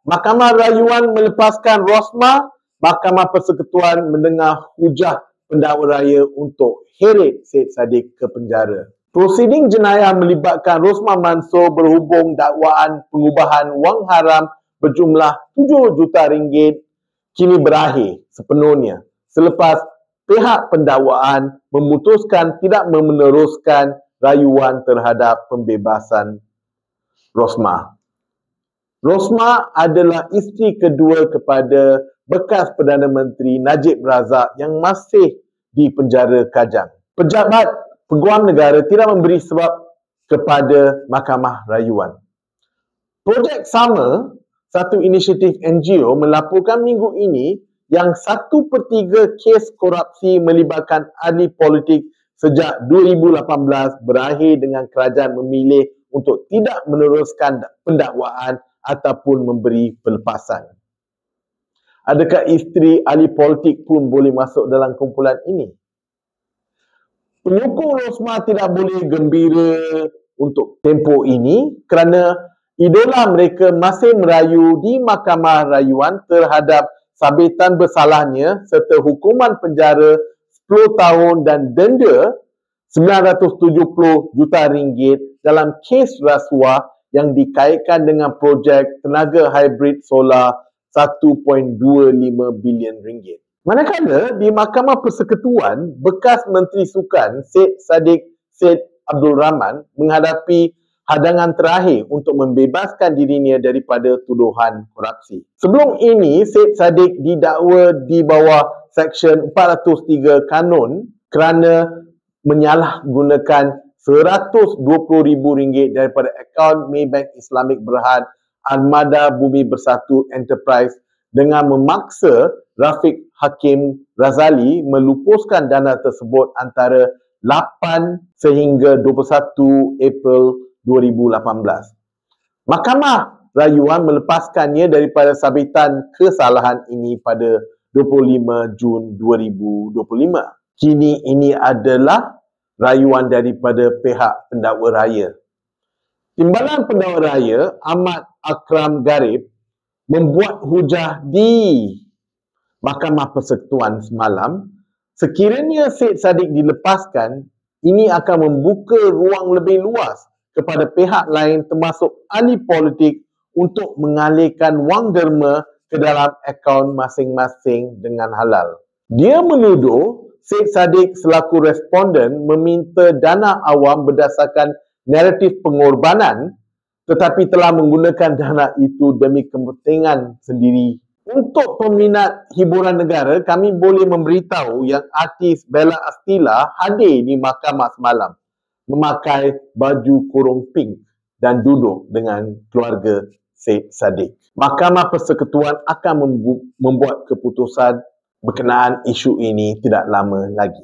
Mahkamah Rayuan melepaskan Rosmah. Mahkamah Persekutuan mendengar hujah pendakwa raya untuk heret Syed Saddiq ke penjara. Prosiding jenayah melibatkan Rosmah Mansor berhubung dakwaan pengubahan wang haram berjumlah 7 juta ringgit kini berakhir sepenuhnya selepas pihak pendakwaan memutuskan tidak meneruskan rayuan terhadap pembebasan Rosmah. Rosmah adalah isteri kedua kepada bekas Perdana Menteri Najib Razak yang masih di penjara Kajang. Pejabat Peguam Negara tidak memberi sebab kepada Mahkamah Rayuan. Projek Sama, satu inisiatif NGO, melaporkan minggu ini yang 1/3 kes korupsi melibatkan ahli politik sejak 2018 berakhir dengan kerajaan memilih untuk tidak meneruskan pendakwaan ataupun memberi pelepasan. Adakah isteri ahli politik pun boleh masuk dalam kumpulan ini? Penyokong Rosmah tidak boleh gembira untuk tempoh ini kerana idola mereka masih merayu di Mahkamah Rayuan terhadap sabitan bersalahnya serta hukuman penjara 10 tahun dan denda 970 juta ringgit dalam kes rasuah yang dikaitkan dengan projek tenaga hybrid solar 1.25 bilion ringgit. Manakala di Mahkamah Persekutuan, bekas Menteri Sukan Syed Saddiq Syed Abdul Rahman menghadapi hadangan terakhir untuk membebaskan dirinya daripada tuduhan korupsi. Sebelum ini, Syed Saddiq didakwa di bawah Seksyen 403 Kanun kerana menyalahgunakan RM120,000 daripada akaun Maybank Islamic Berhad Armada Bumi Bersatu Enterprise dengan memaksa Rafiq Hakim Razali melupuskan dana tersebut antara 8 sehingga 21 April 2018. Mahkamah Rayuan melepaskannya daripada sabitan kesalahan ini pada 25 Jun 2025. Kini ini adalah rayuan daripada pihak pendakwa raya. Timbalan pendakwa raya Ahmad Akram Garib membuat hujah di Mahkamah Persekutuan semalam. Sekiranya Syed Saddiq dilepaskan, ini akan membuka ruang lebih luas kepada pihak lain termasuk ahli politik untuk mengalihkan wang derma ke dalam akaun masing-masing dengan halal. Dia menuduh Syed Saddiq selaku responden meminta dana awam berdasarkan naratif pengorbanan tetapi telah menggunakan dana itu demi kepentingan sendiri. Untuk peminat hiburan negara, kami boleh memberitahu yang artis Bella Astila hadir di mahkamah semalam memakai baju kurung pink dan duduk dengan keluarga Syed Saddiq. Mahkamah Persekutuan akan membuat keputusan berkenaan isu ini tidak lama lagi.